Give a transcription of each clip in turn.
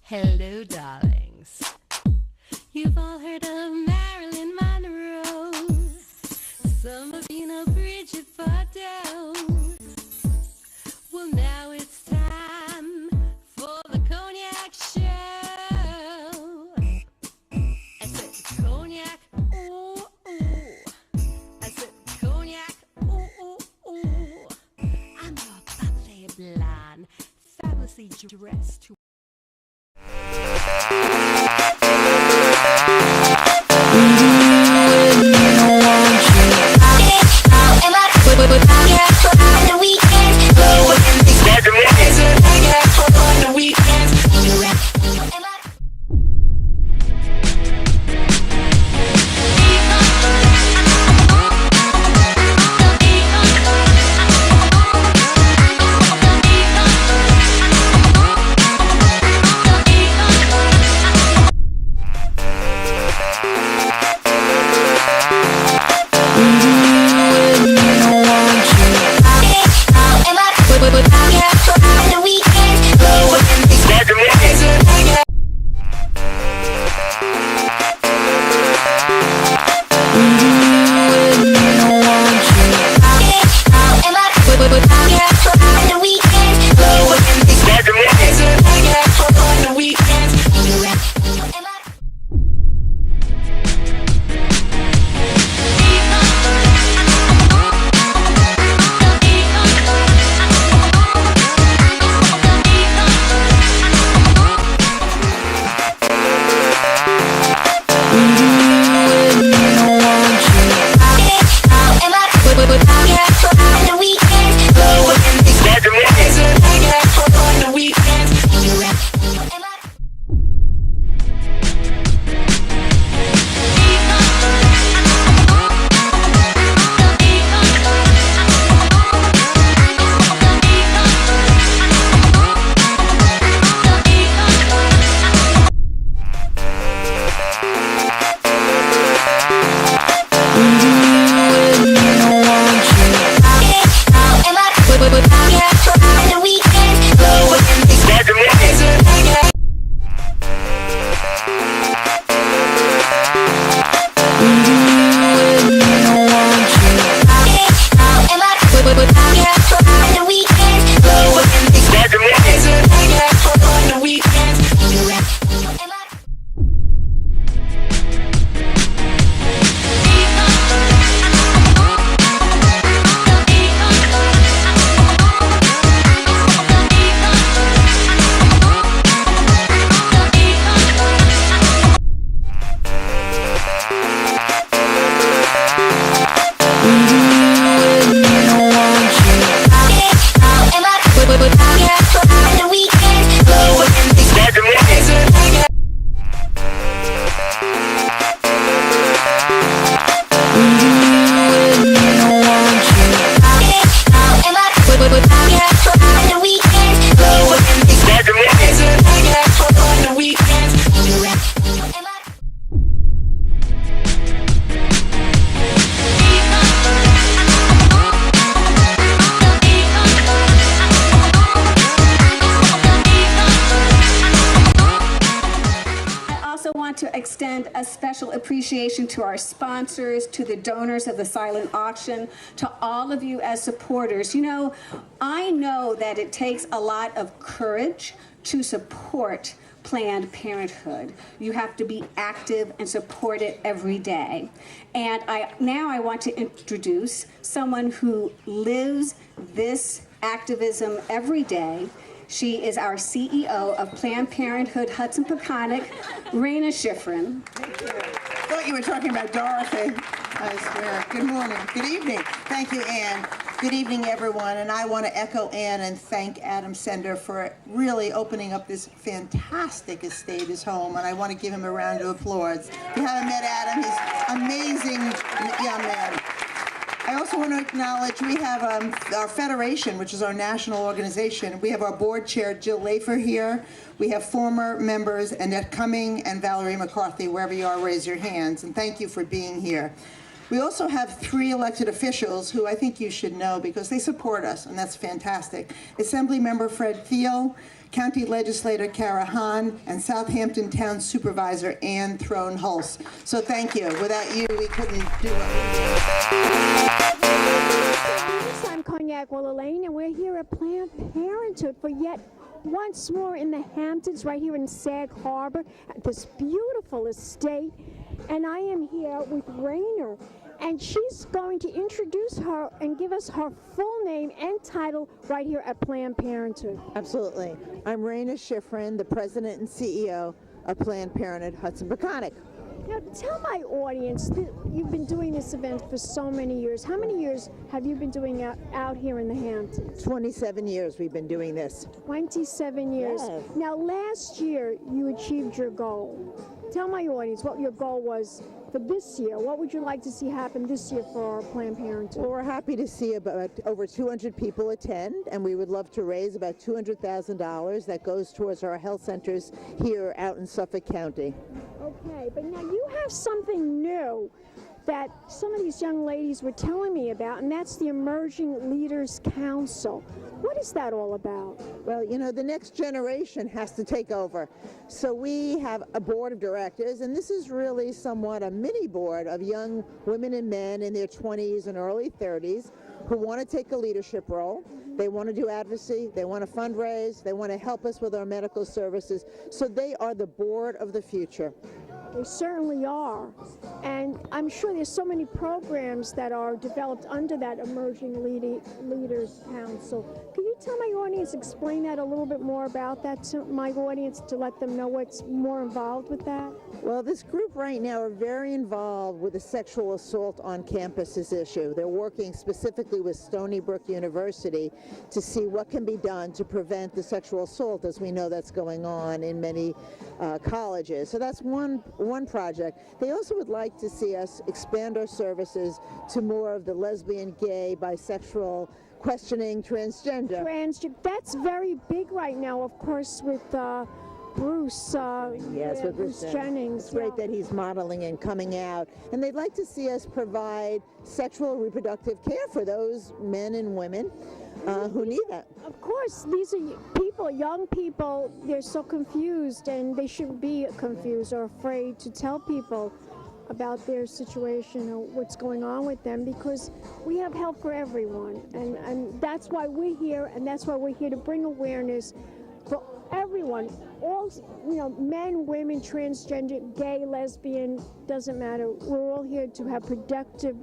Hello, darlings. You've all heard of Marilyn Monroe. Some of you know Bridget Bardot. Well, now it's time for the Cognac show. I said Cognac, ooh, ooh. I said Cognac, ooh, ooh, ooh. I'm your bubbly blonde, fabulously dressed to extend a special appreciation to our sponsors, to the donors of the silent auction, to all of you as supporters. You know, I know that it takes a lot of courage to support Planned Parenthood. You have to be active and support it every day. And now I want to introduce someone who lives this activism every day. She is our CEO of Planned Parenthood Hudson Peconic, Reina Schiffrin. Thank you. I thought you were talking about Dorothy. I swear. Good morning. Good evening. Thank you, Ann. Good evening, everyone. And I want to echo Ann and thank Adam Sender for really opening up this fantastic estate, his home. And I want to give him a round of applause. If you haven't met Adam, he's an amazing young man. I also want to acknowledge we have our federation, which is our national organization. We have our board chair, Jill Lafer, here. We have former members, Annette Cumming and Valerie McCarthy. Wherever you are, raise your hands. And thank you for being here. We also have 3 elected officials who I think you should know because they support us, and that's fantastic. Assembly Member Fred Thiel, County Legislator Kara Hahn, and Southampton Town Supervisor Ann Throne-Hulse. So thank you. Without you, we couldn't do what we do. I'm Cognac, Wellerlane, and we're here at Planned Parenthood for yet once more in the Hamptons, right here in Sag Harbor, at this beautiful estate. And I am here with Reina, and she's going to introduce her and give us her full name and title right here at Planned Parenthood. Absolutely. I'm Reina Schiffrin, the president and CEO of Planned Parenthood Hudson Peconic. Now, tell my audience that you've been doing this event for so many years. How many years have you been doing out here in the Hamptons? 27 years we've been doing this. 27 years. Yes. Now, last year you achieved your goal. Tell my audience what your goal was for this year. What would you like to see happen this year for our Planned Parenthood? Well, we're happy to see about over 200 people attend, and we would love to raise about $200,000 that goes towards our health centers here out in Suffolk County. Okay, but now you have something new that some of these young ladies were telling me about, and that's the Emerging Leaders Council. What is that all about? Well, you know, the next generation has to take over. So we have a board of directors, and this is really somewhat a mini board of young women and men in their 20s and early 30s who want to take a leadership role. They want to do advocacy, they want to fundraise, they want to help us with our medical services. So they are the board of the future. They certainly are. And I'm sure there's so many programs that are developed under that Emerging Leaders Council. Can you tell my audience, explain that a little bit more about that to my audience to let them know what's more involved with that? Well, this group right now are very involved with the sexual assault on campuses issue. They're working specifically with Stony Brook University to see what can be done to prevent the sexual assault, as we know that's going on in many colleges. So that's one project. They also would like to see us expand our services to more of the lesbian, gay, bisexual, questioning, transgender. That's very big right now, of course, with Bruce. Yes, with Bruce Jennings. It's great that he's modeling and coming out. And they'd like to see us provide sexual reproductive care for those men and women who need that. Of course, these are people, young people, they're so confused, and they shouldn't be confused or afraid to tell people about their situation or what's going on with them, because we have help for everyone. And that's why we're here, and that's why we're here to bring awareness for everyone, all, you know, men, women, transgender, gay, lesbian, doesn't matter. We're all here to have productive,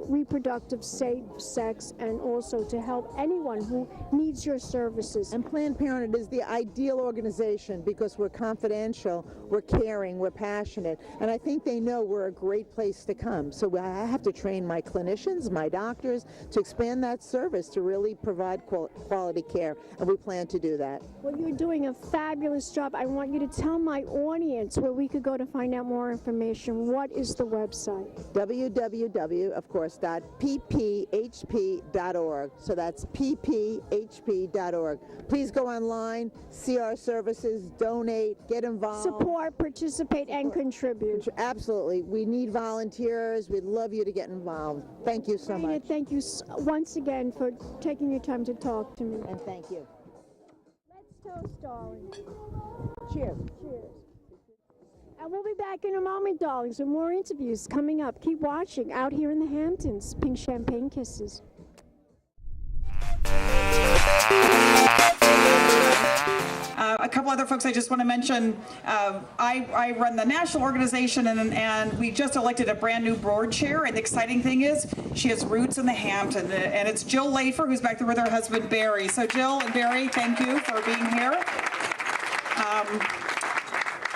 reproductive, safe sex, and also to help anyone who needs your services. And Planned Parenthood is the ideal organization because we're confidential, we're caring, we're passionate, and I think they know we're a great place to come. So I have to train my clinicians, my doctors, to expand that service to really provide quality care, and we plan to do that. Well, you're doing a fabulous job. I want you to tell my audience where we could go to find out more information. What is the website? www, of course, .pphp.org. So that's pphp.org. Please go online, see our services, donate, get involved. Support, participate, and contribute. Absolutely. We need volunteers. We'd love you to get involved. Thank you so much. Thank you once again for taking your time to talk to me. And thank you. Let's toast, darling. Cheers. Cheers. And we'll be back in a moment, darlings, with more interviews coming up. Keep watching out here in the Hamptons. Pink Champagne Kisses. A couple other folks I just want to mention. I run the national organization, and we just elected a brand new board chair. And the exciting thing is she has roots in the Hamptons, and it's Jill Lafer, who's back there with her husband Barry. So Jill and Barry, thank you for being here.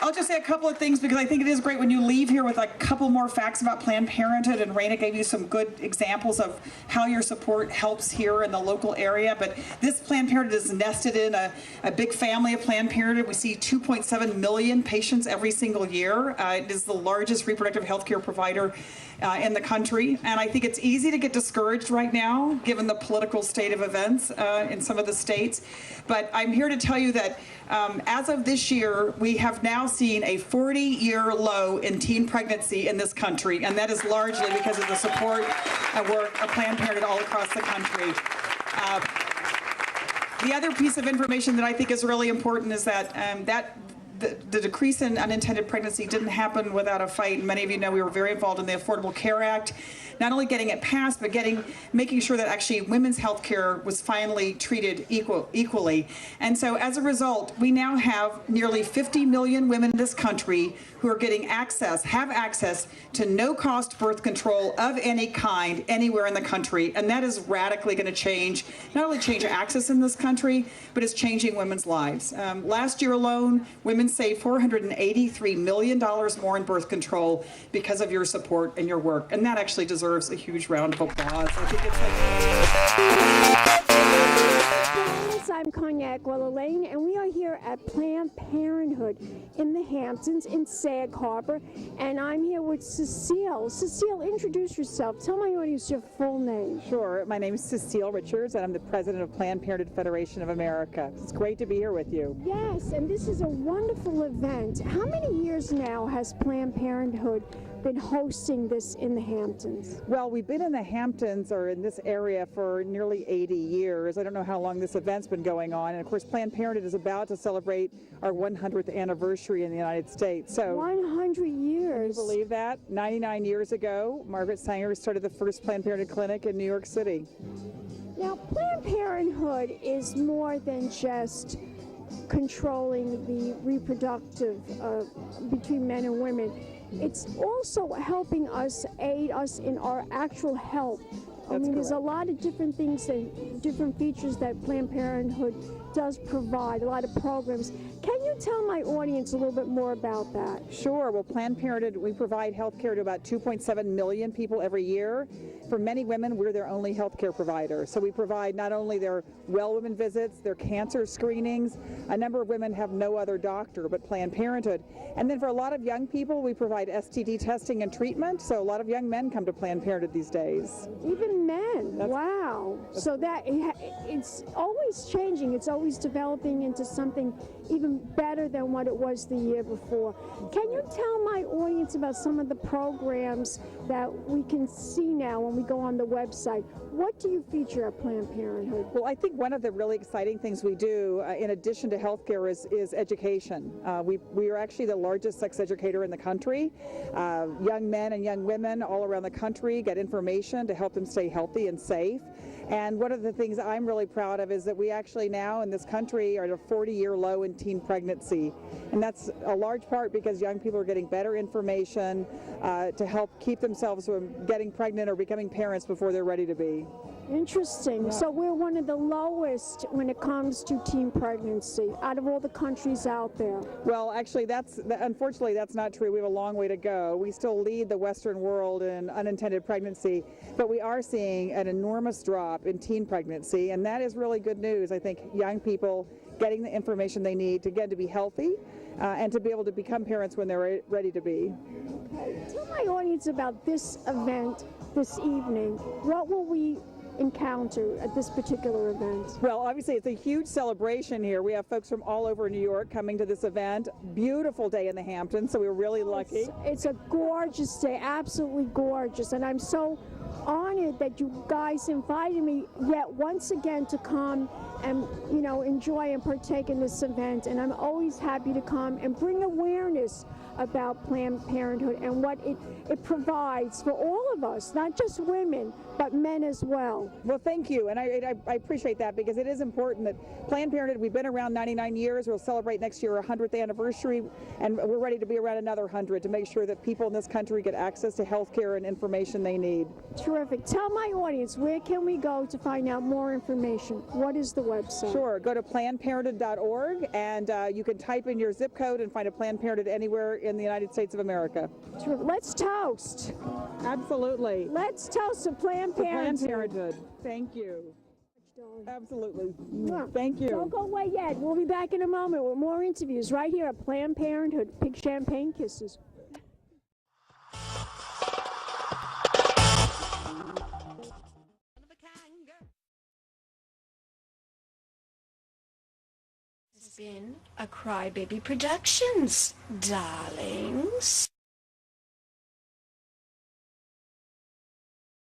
I'll just say a couple of things because I think it is great when you leave here with a couple more facts about Planned Parenthood, and Reina gave you some good examples of how your support helps here in the local area. But this Planned Parenthood is nested in a big family of Planned Parenthood. We see 2.7 million patients every single year. It is the largest reproductive health care provider in the country. And I think it's easy to get discouraged right now, given the political state of events in some of the states. But I'm here to tell you that as of this year, we have now seeing a 40-year low in teen pregnancy in this country, and that is largely because of the support and work of Planned Parenthood all across the country. The other piece of information that I think is really important is that the decrease in unintended pregnancy didn't happen without a fight. Many of you know we were very involved in the Affordable Care Act, not only getting it passed, but making sure that actually women's health care was finally treated equally. And so as a result, we now have nearly 50 million women in this country who are have access to no-cost birth control of any kind anywhere in the country. And that is radically going to not only change access in this country, but it's changing women's lives. Last year alone, women saved $483 million more in birth control because of your support and your work. And that actually deserves a huge round of applause. I think it's I'm Cognac, Wellerlane, and we are here at Planned Parenthood in the Hamptons in Sag Harbor, and I'm here with Cecile. Cecile, introduce yourself. Tell my audience your full name. Sure. My name is Cecile Richards, and I'm the president of Planned Parenthood Federation of America. It's great to be here with you. Yes, and this is a wonderful event. How many years now has Planned Parenthood been hosting this in the Hamptons? Well, we've been in the Hamptons or in this area for nearly 80 years. I don't know how long this event's been going on. And of course, Planned Parenthood is about to celebrate our 100th anniversary in the United States. So 100 years. Can you believe that? 99 years ago, Margaret Sanger started the first Planned Parenthood clinic in New York City. Now, Planned Parenthood is more than just controlling the reproductive between men and women. It's also helping us, aid us in our actual health. There's a lot of different things and different features that Planned Parenthood does provide, a lot of programs. Can you tell my audience a little bit more about that? Sure. Well, Planned Parenthood, we provide health care to about 2.7 million people every year. For many women, we're their only health care provider. So we provide not only their well women visits, their cancer screenings. A number of women have no other doctor but Planned Parenthood. And then for a lot of young people, we provide STD testing and treatment. So a lot of young men come to Planned Parenthood these days. Even men? Wow. So that it's always changing. It's always developing into something even better than what it was the year before. Can you tell my audience about some of the programs that we can see now when we go on the website? What do you feature at Planned Parenthood? Well, I think one of the really exciting things we do, in addition to healthcare, is education. We are actually the largest sex educator in the country. Young men and young women all around the country get information to help them stay healthy and safe. And one of the things I'm really proud of is that we actually now in this country are at a 40-year low in teen pregnancy. And that's a large part because young people are getting better information to help keep themselves from getting pregnant or becoming parents before they're ready to be. Interesting. Yeah. So we're one of the lowest when it comes to teen pregnancy out of all the countries out there. Well, actually, unfortunately, that's not true. We have a long way to go. We still lead the Western world in unintended pregnancy, but we are seeing an enormous drop in teen pregnancy, and that is really good news. I think young people getting the information they need to get to be healthy and to be able to become parents when they're ready to be. Okay. Tell my audience about this event this evening. What will we encounter at this particular event? Well, obviously it's a huge celebration here. We have folks from all over New York coming to this event. Beautiful day in the Hamptons, so we're really lucky. It's a gorgeous day, absolutely gorgeous, and I'm so honored that you guys invited me yet once again to come and enjoy and partake in this event. And I'm always happy to come and bring awareness about Planned Parenthood and what it provides for all of us, not just women, but men as well. Well, thank you, and I appreciate that because it is important that Planned Parenthood, we've been around 99 years, we'll celebrate next year our 100th anniversary, and we're ready to be around another 100 to make sure that people in this country get access to health care and information they need. Terrific. Tell my audience, where can we go to find out more information? What is the website? Sure, go to PlannedParenthood.org, and you can type in your zip code and find a Planned Parenthood anywhere in the United States of America. Terrific. Let's toast. Absolutely. Let's toast to Planned Parenthood. Planned Parenthood. Thank you. Absolutely. Thank you. Don't go away yet. We'll be back in a moment with more interviews right here at Planned Parenthood. Big champagne kisses. been a Crybaby Productions, darlings.